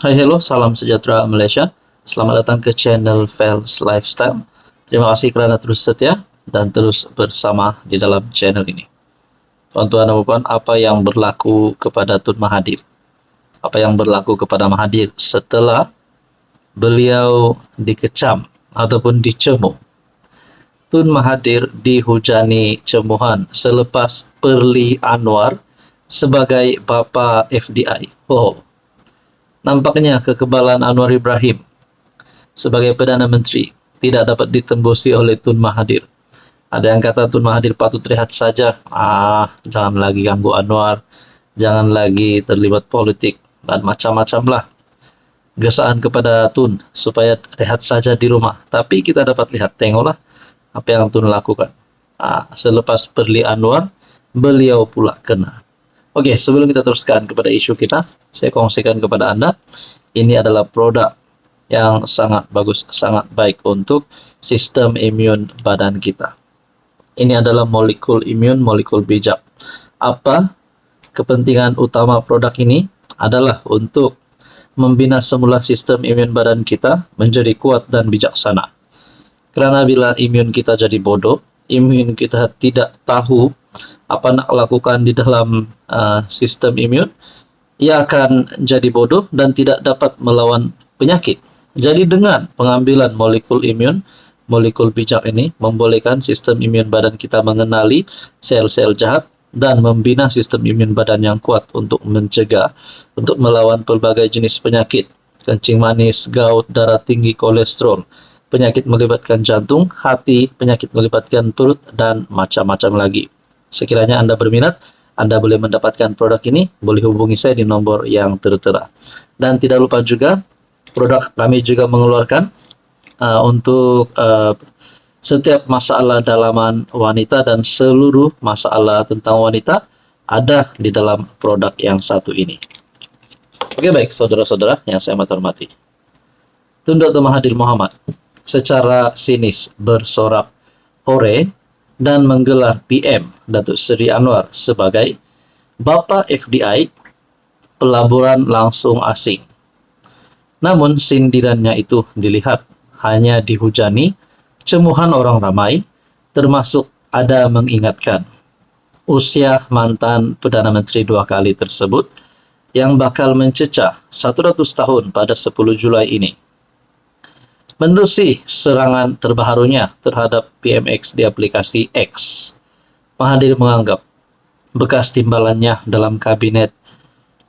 Hai, hello, salam sejahtera Malaysia. Selamat datang ke channel Fels Lifestyle. Terima kasih kerana terus setia dan terus bersama di dalam channel ini. Tuan-tuan dan puan, apa yang berlaku kepada Tun Mahathir? Apa yang berlaku kepada Mahathir setelah beliau dikecam ataupun dicemooh? Tun Mahathir dihujani cemuhan selepas Perli Anwar sebagai bapa FDI. Oh, nampaknya kekebalan Anwar Ibrahim sebagai Perdana Menteri tidak dapat ditembusi oleh Tun Mahathir. Ada yang kata Tun Mahathir patut rehat saja. Jangan lagi ganggu Anwar, jangan lagi terlibat politik, dan macam-macam lah gesaan kepada Tun supaya rehat saja di rumah. Tapi kita dapat lihat, tengoklah apa yang Tun lakukan. Selepas Perli Anwar, beliau pula kena. Oke, sebelum kita teruskan kepada isu kita, saya kongsikan kepada Anda, ini adalah produk yang sangat bagus, sangat baik untuk sistem imun badan kita. Ini adalah molekul imun, molekul bijak. Apa kepentingan utama produk ini? Adalah untuk membina semula sistem imun badan kita menjadi kuat dan bijaksana. Kerana bila imun kita jadi bodoh, imun kita tidak tahu apa nak lakukan di dalam sistem imun, ia akan jadi bodoh dan tidak dapat melawan penyakit. Jadi dengan pengambilan molekul imun, molekul bijak ini membolehkan sistem imun badan kita mengenali sel-sel jahat dan membina sistem imun badan yang kuat untuk mencegah, untuk melawan pelbagai jenis penyakit, kencing manis, gout, darah tinggi, kolesterol, penyakit melibatkan jantung, hati, penyakit melibatkan perut, dan macam-macam lagi. Sekiranya Anda berminat, Anda boleh mendapatkan produk ini, boleh hubungi saya di nomor yang tertera. Dan tidak lupa juga, produk kami juga mengeluarkan untuk setiap masalah dalaman wanita dan seluruh masalah tentang wanita ada di dalam produk yang satu ini. Oke, baik saudara-saudara yang saya hormati. Tun Dr. Mahathir Mohamad secara sinis bersorak hore dan menggelar PM Datuk Seri Anwar sebagai Bapa FDI, pelaburan langsung asing. Namun sindirannya itu dilihat hanya dihujani cemuhan orang ramai, termasuk ada mengingatkan usia mantan Perdana Menteri 2 kali tersebut yang bakal mencecah 100 tahun pada 10 Julai ini. Menerusi serangan terbarunya terhadap PMX di aplikasi X, Mahathir menganggap bekas timbalannya dalam kabinet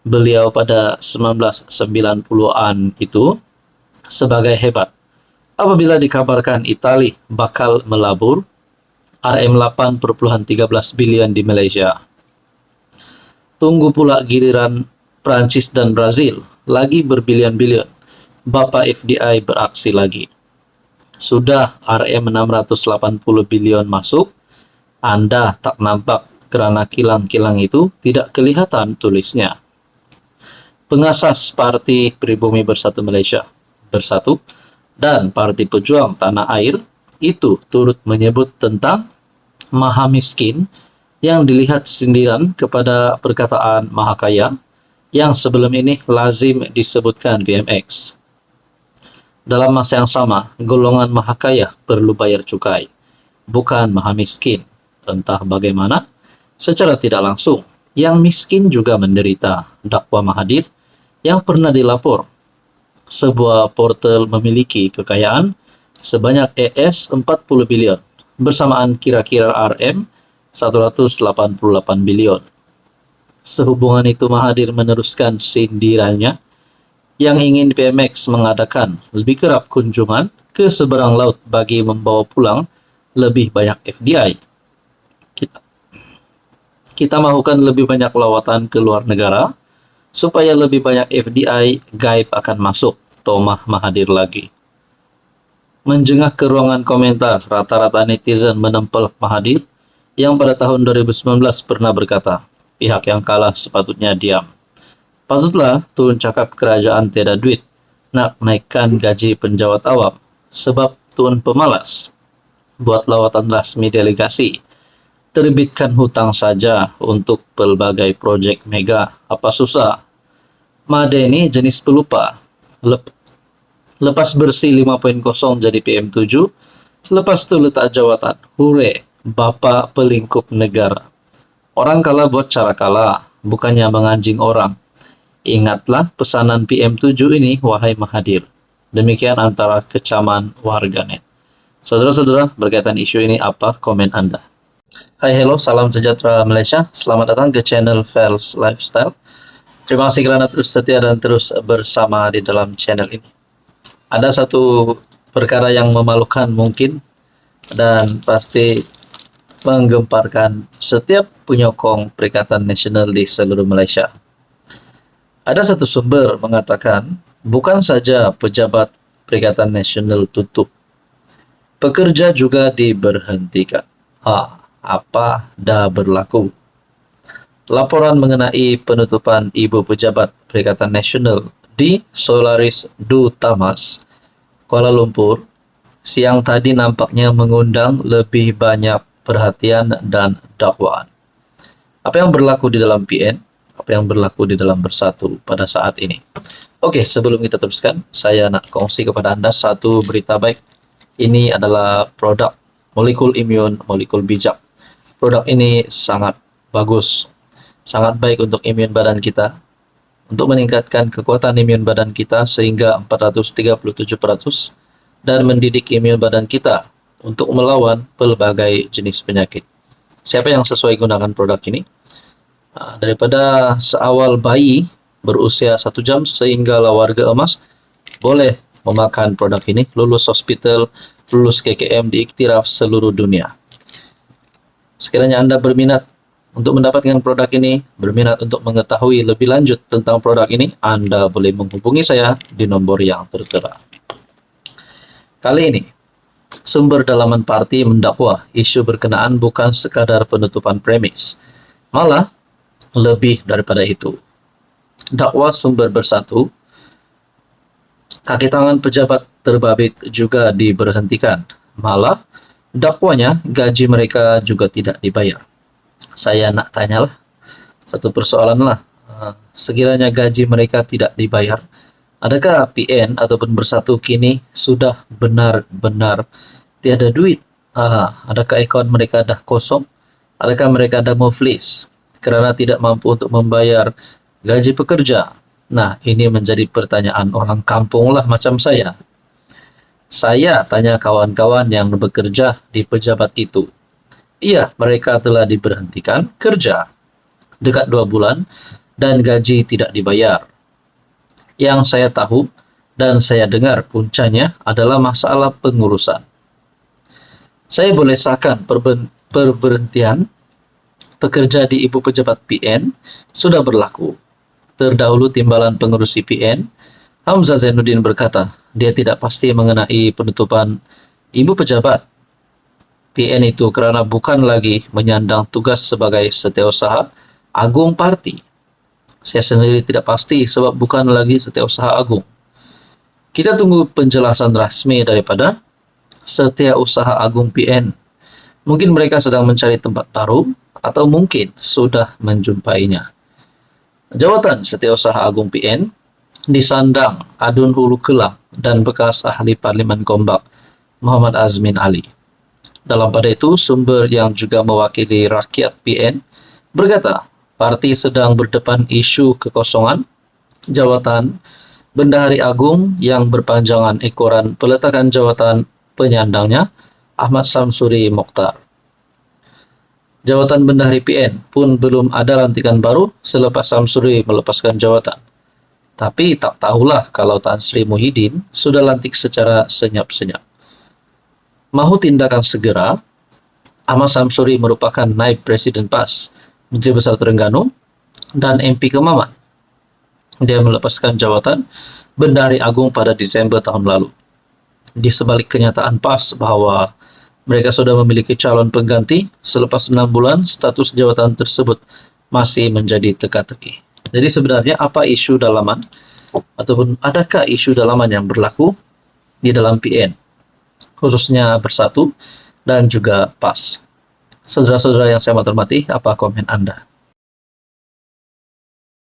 beliau pada 1990-an itu sebagai hebat. Apabila dikabarkan Itali bakal melabur RM8,13 bilion di Malaysia. Tunggu pula giliran Prancis dan Brazil lagi berbilion-bilion. Bapa FDI beraksi lagi. Sudah RM680 bilion masuk, Anda tak nampak kerana kilang-kilang itu tidak kelihatan tulisnya. Pengasas Parti Pribumi Bersatu Malaysia Bersatu dan Parti Pejuang Tanah Air itu turut menyebut tentang maha miskin yang dilihat sindiran kepada perkataan maha kaya yang sebelum ini lazim disebutkan BMX. Dalam masa yang sama, golongan maha kaya perlu bayar cukai, bukan maha miskin. Entah bagaimana, secara tidak langsung, yang miskin juga menderita, dakwa Mahathir yang pernah dilapor. Sebuah portal memiliki kekayaan sebanyak AS 40 bilion, bersamaan kira-kira RM 188 bilion. Sehubungan itu Mahathir meneruskan sindirannya yang ingin PMX mengadakan lebih kerap kunjungan ke seberang laut bagi membawa pulang lebih banyak FDI. Kita mahukan lebih banyak lawatan ke luar negara supaya lebih banyak FDI gaib akan masuk, tomah Mahathir lagi. Menjengah ke ruangan komentar, rata-rata netizen menempel Mahathir yang pada tahun 2019 pernah berkata, pihak yang kalah sepatutnya diam. Patutlah Tun cakap kerajaan tiada duit nak naikkan gaji penjawat awam sebab Tun pemalas. Buat lawatan rasmi delegasi. Terbitkan hutang saja untuk pelbagai projek mega. Apa susah? Madeni jenis pelupa. Lepas bersih 5.0 jadi PM7. Lepas itu letak jawatan. Hure, Bapak Pelingkup Negara. Orang kalah buat cara kalah, bukannya menganjing orang. Ingatlah pesanan PM7 ini, wahai Mahathir. Demikian antara kecaman warganet. Saudara-saudara, berkaitan isu ini apa komen Anda? Hai, hello, salam sejahtera Malaysia. Selamat datang ke channel Fels Lifestyle. Terima kasih kerana terus setia dan terus bersama di dalam channel ini. Ada satu perkara yang memalukan mungkin dan pasti menggemparkan setiap penyokong Perikatan Nasional di seluruh Malaysia. Ada satu sumber mengatakan bukan saja pejabat Perikatan Nasional tutup, pekerja juga diberhentikan. Apa dah berlaku? Laporan mengenai penutupan ibu pejabat Perikatan Nasional di Solaris Du Tamas, Kuala Lumpur, siang tadi nampaknya mengundang lebih banyak perhatian dan dakwaan. Apa yang berlaku di dalam PN? Apa yang berlaku di dalam Bersatu pada saat ini? Oke, sebelum kita teruskan, saya nak kongsi kepada Anda satu berita baik. Ini adalah produk molekul imun, molekul bijak. Produk ini sangat bagus, sangat baik untuk imun badan kita, untuk meningkatkan kekuatan imun badan kita sehingga 437% dan mendidik imun badan kita untuk melawan pelbagai jenis penyakit. Siapa yang sesuai gunakan produk ini? Daripada seawal bayi berusia 1 jam sehingga warga emas boleh memakan produk ini, lulus hospital, lulus KKM diiktiraf seluruh dunia. Sekiranya Anda berminat untuk mendapatkan produk ini, berminat untuk mengetahui lebih lanjut tentang produk ini, Anda boleh menghubungi saya di nomor yang tertera. Kali ini, sumber dalaman parti mendakwa isu berkenaan bukan sekadar penutupan premis, malah lebih daripada itu. Dakwa sumber Bersatu, kaki tangan pejabat terbabit juga diberhentikan, malah dakwanya gaji mereka juga tidak dibayar. Saya nak tanyalah, satu persoalan lah, sekiranya gaji mereka tidak dibayar, adakah PN ataupun Bersatu kini sudah benar-benar tiada duit? Adakah akaun mereka dah kosong? Adakah mereka dah muflis kerana tidak mampu untuk membayar gaji pekerja? Nah, ini menjadi pertanyaan orang kampung lah macam saya. Saya tanya kawan-kawan yang bekerja di pejabat itu. Iya, mereka telah diberhentikan kerja dekat 2 bulan dan gaji tidak dibayar. Yang saya tahu dan saya dengar puncanya adalah masalah pengurusan. Saya boleh sahkan perberhentian pekerja di ibu pejabat PN sudah berlaku. Terdahulu timbalan pengurusi PN, Hamzah Zainuddin berkata, dia tidak pasti mengenai penutupan ibu pejabat PN itu kerana bukan lagi menyandang tugas sebagai setiausaha agung parti. Saya sendiri tidak pasti sebab bukan lagi setiausaha agung. Kita tunggu penjelasan rasmi daripada Setiausaha Agung PN. Mungkin mereka sedang mencari tempat baru atau mungkin sudah menjumpainya. Jawatan Setiausaha Agung PN disandang Adun Hulu Kelang dan bekas ahli Parlimen Gombak Muhammad Azmin Ali. Dalam pada itu, sumber yang juga mewakili rakyat PN berkata, parti sedang berdepan isu kekosongan jawatan Bendahari Agung yang berpanjangan ekoran peletakan jawatan penyandangnya Ahmad Samsuri Mokhtar. Jawatan Bendahari PN pun belum ada lantikan baru selepas Samsuri melepaskan jawatan. Tapi tak tahulah kalau Tan Sri Muhyiddin sudah lantik secara senyap-senyap. Mahu tindakan segera, Ahmad Samsuri merupakan naib Presiden PAS, Menteri Besar Terengganu, dan MP Kemaman. Dia melepaskan jawatan Bendahari Agung pada Disember tahun lalu. Di sebalik kenyataan PAS bahawa mereka sudah memiliki calon pengganti, selepas 6 bulan status jawatan tersebut masih menjadi teka-teki. Jadi sebenarnya apa isu dalaman ataupun adakah isu dalaman yang berlaku di dalam PN, khususnya Bersatu dan juga PAS? Saudara-saudara yang saya hormati, apa komen Anda?